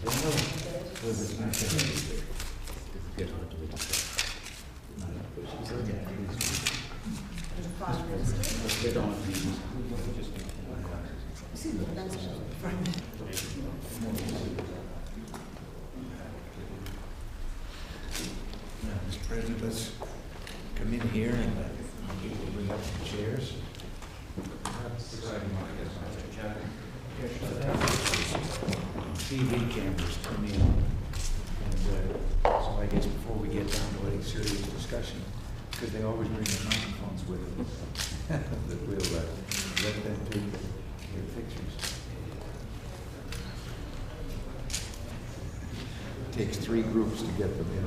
Mr. President, let's come in here and we'll bring up the chairs. TV cameras come in, and so I guess before we get down to any serious discussion, because they always bring their microphones with them, that we'll let them take their pictures. It takes 3 groups to get them in.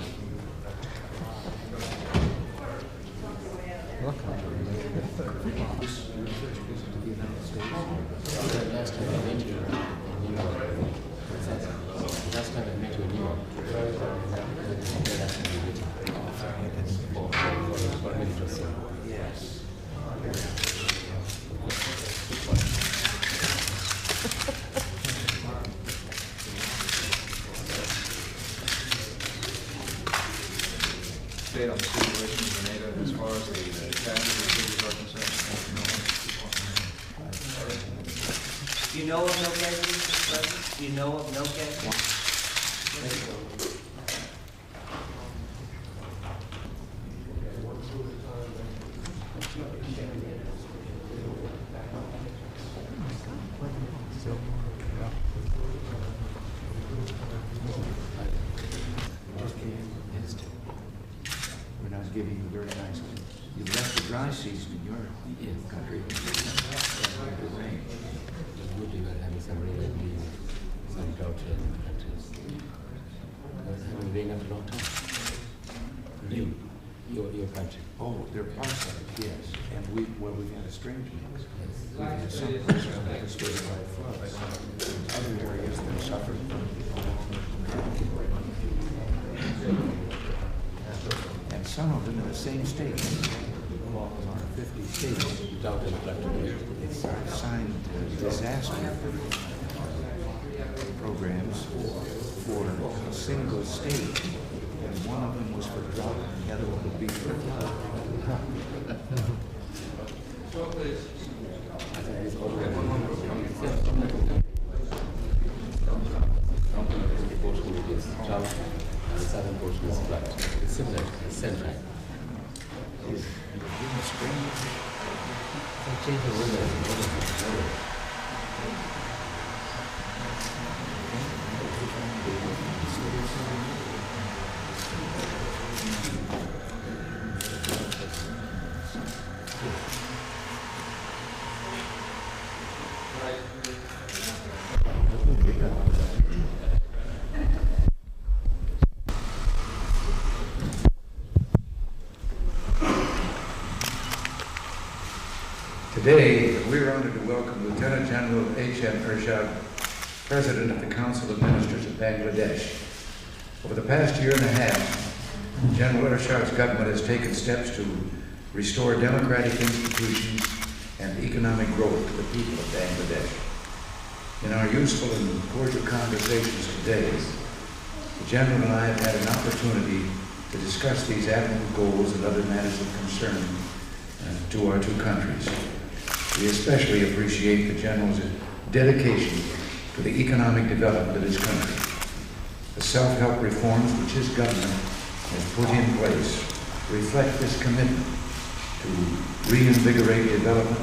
Last time I met you in New York. Last time I met you in New York. Yes. Update on the situation in Grenada as far as the casualty figures are concerned. Do you know of no casualties, Mr. President? Do you know of no casualties? When I was giving you very nice, you left the dry season in your country. The rain. Good, you are having some rain and some drought here in the country. You are having rain after a long time. Your country. Oh, there are parts of it, yes. And we've had a strange mix. Yes. We've had some places devastated by floods. Other areas that suffered. And some of them in the same states. Our 50 states. Drought and flood. It's signed disaster programs for a single state. And one of them was for drought, and the other one would be for flood. The portion which is drought, the southern portion is flood. It's similar, it's same time. Change the weather. Today, we're honored to welcome Lieutenant General Reagan Ershad, President of the Council of Ministers of Bangladesh. Over the past year and a half, General Ershad's government has taken steps to restore democratic institutions and economic growth to the people of Bangladesh. In our useful and cordial conversations today, the General and I have had an opportunity to discuss these admirable goals and other matters of concern to our two countries. We especially appreciate the General's dedication to the economic development of his country. The self-help reforms which his government has put in place reflect this commitment to reinvigorate development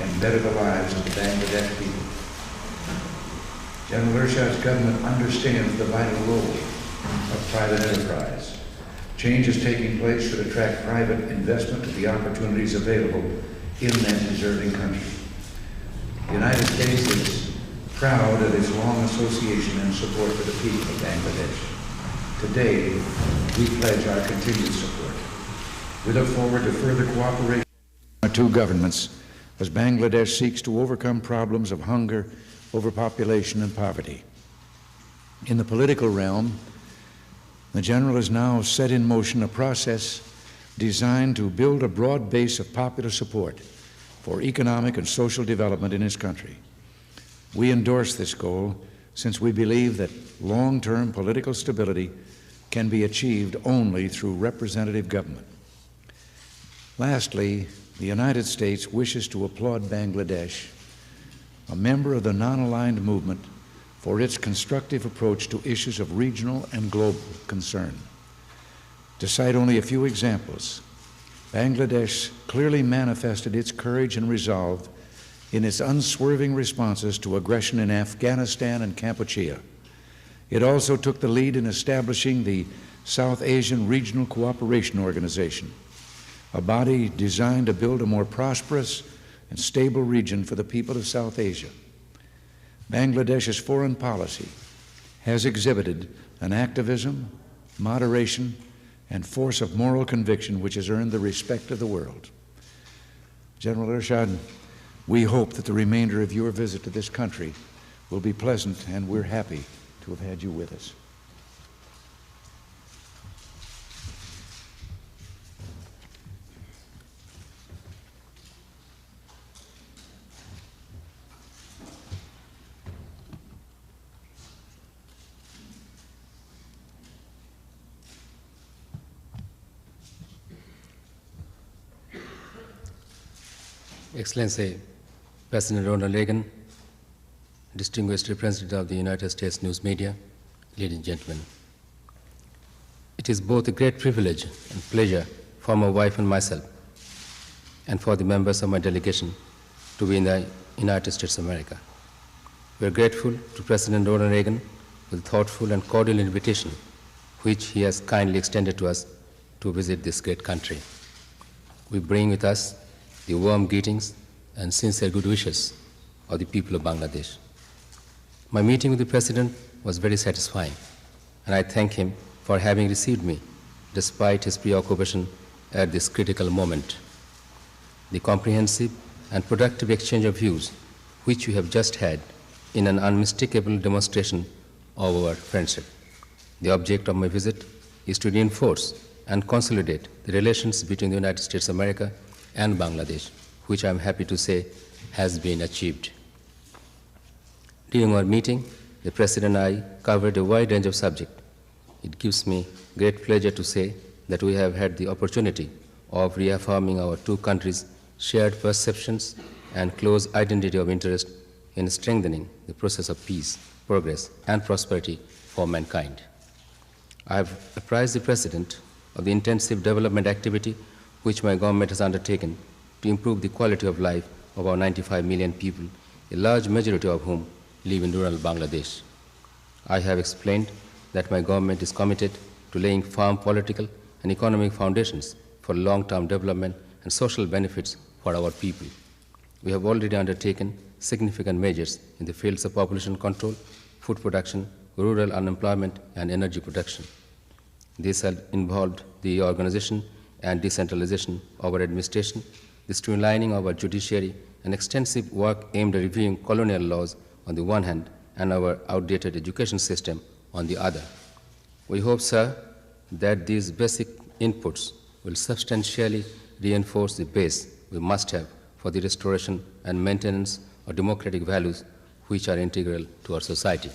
and better the lives of the Bangladesh people. General Ershad's government understands the vital role of private enterprise. Change is taking place should attract private investment to the opportunities available in that deserving country. The United States is proud of its long association and support for the people of Bangladesh. Today, we pledge our continued support. We look forward to further cooperation between our two governments as Bangladesh seeks to overcome problems of hunger, overpopulation, and poverty. In the political realm, the General has now set in motion a process designed to build a broad base of popular support for economic and social development in his country. We endorse this goal since we believe that long-term political stability can be achieved only through representative government. Lastly, the United States wishes to applaud Bangladesh, a member of the non-aligned movement, for its constructive approach to issues of regional and global concern. To cite only a few examples, Bangladesh clearly manifested its courage and resolve in its unswerving responses to aggression in Afghanistan and Kampuchea. It also took the lead in establishing the South Asian Regional Cooperation Organization, a body designed to build a more prosperous and stable region for the people of South Asia. Bangladesh's foreign policy has exhibited an activism, moderation, and force of moral conviction which has earned the respect of the world. General Ershad, we hope that the remainder of your visit to this country will be pleasant, and we're happy to have had you with us. Excellency, President Ronald Reagan, distinguished representative of the United States news media, ladies and gentlemen. It is both a great privilege and pleasure for my wife and myself, and for the members of my delegation, to be in the United States of America. We are grateful to President Ronald Reagan for the thoughtful and cordial invitation which he has kindly extended to us to visit this great country. We bring with us the warm greetings and sincere good wishes of the people of Bangladesh. My meeting with the President was very satisfying, and I thank him for having received me despite his preoccupation at this critical moment. The comprehensive and productive exchange of views which we have just had in an unmistakable demonstration of our friendship. The object of my visit is to reinforce and consolidate the relations between the United States of America and Bangladesh, which I am happy to say has been achieved. During our meeting, the President and I covered a wide range of subjects. It gives me great pleasure to say that we have had the opportunity of reaffirming our two countries' shared perceptions and close identity of interest in strengthening the process of peace, progress, and prosperity for mankind. I have apprised the President of the intensive development activity which my government has undertaken to improve the quality of life of our 95 million people, a large majority of whom live in rural Bangladesh. I have explained that my government is committed to laying firm political and economic foundations for long-term development and social benefits for our people. We have already undertaken significant measures in the fields of population control, food production, rural unemployment, and energy production. This has involved the organization and decentralization of our administration, the streamlining of our judiciary, and extensive work aimed at reviewing colonial laws on the one hand and our outdated education system on the other. We hope, sir, that these basic inputs will substantially reinforce the base we must have for the restoration and maintenance of democratic values which are integral to our society.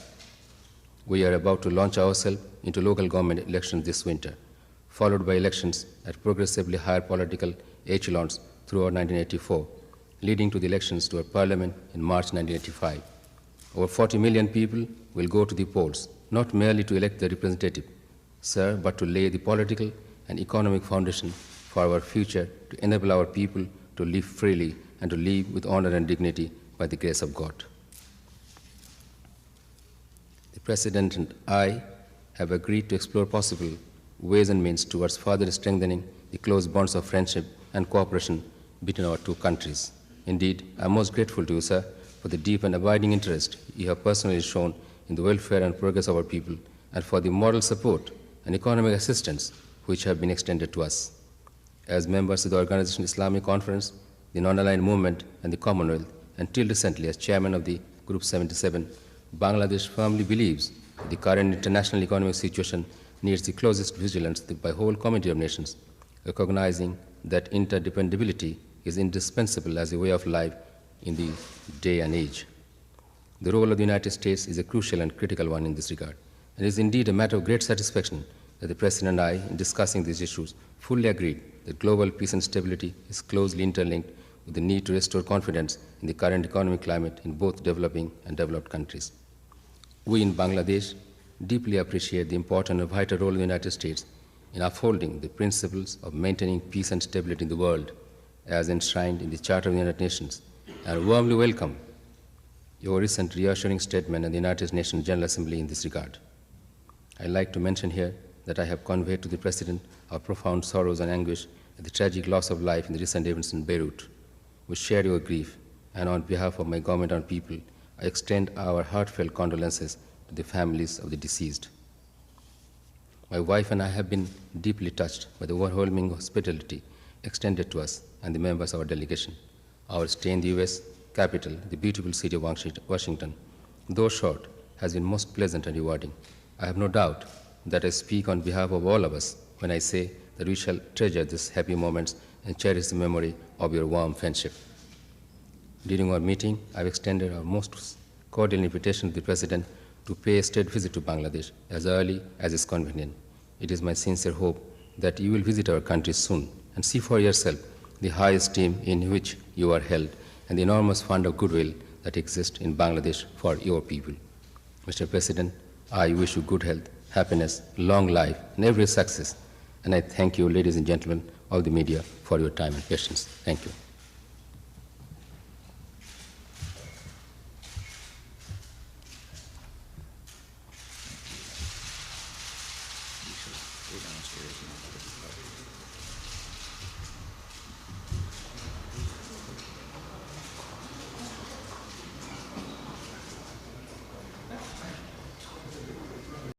We are about to launch ourselves into local government elections this winter, followed by elections at progressively higher political echelons throughout 1984, leading to the elections to our parliament in March 1985. Over 40 million people will go to the polls, not merely to elect their representative, sir, but to lay the political and economic foundation for our future, to enable our people to live freely and to live with honor and dignity by the grace of God. The President and I have agreed to explore possible ways and means towards further strengthening the close bonds of friendship and cooperation between our two countries. Indeed, I am most grateful to you, sir, for the deep and abiding interest you have personally shown in the welfare and progress of our people, and for the moral support and economic assistance which have been extended to us. As members of the Organization Islamic Conference, the Non-Aligned Movement, and the Commonwealth, and till recently as chairman of the Group 77, Bangladesh firmly believes that the current international economic situation needs the closest vigilance by the whole community of nations, recognizing that interdependability is indispensable as a way of life in the day and age. The role of the United States is a crucial and critical one in this regard. And it is indeed a matter of great satisfaction that the President and I, in discussing these issues, fully agreed that global peace and stability is closely interlinked with the need to restore confidence in the current economic climate in both developing and developed countries. We in Bangladesh deeply appreciate the important and vital role of the United States in upholding the principles of maintaining peace and stability in the world as enshrined in the Charter of the United Nations, and warmly welcome your recent reassuring statement in the United Nations General Assembly in this regard. I'd like to mention here that I have conveyed to the President our profound sorrows and anguish at the tragic loss of life in the recent events in Beirut. We share your grief, and on behalf of my government and people, I extend our heartfelt condolences to the families of the deceased. My wife and I have been deeply touched by the overwhelming hospitality extended to us and the members of our delegation. Our stay in the U.S. capital, the beautiful city of Washington, though short, has been most pleasant and rewarding. I have no doubt that I speak on behalf of all of us when I say that we shall treasure these happy moments and cherish the memory of your warm friendship. During our meeting, I've extended our most cordial invitation to the President to pay a state visit to Bangladesh as early as is convenient. It is my sincere hope that you will visit our country soon and see for yourself the high esteem in which you are held and the enormous fund of goodwill that exists in Bangladesh for your people. Mr. President, I wish you good health, happiness, long life, and every success. And I thank you, ladies and gentlemen of the media, for your time and patience. Thank you.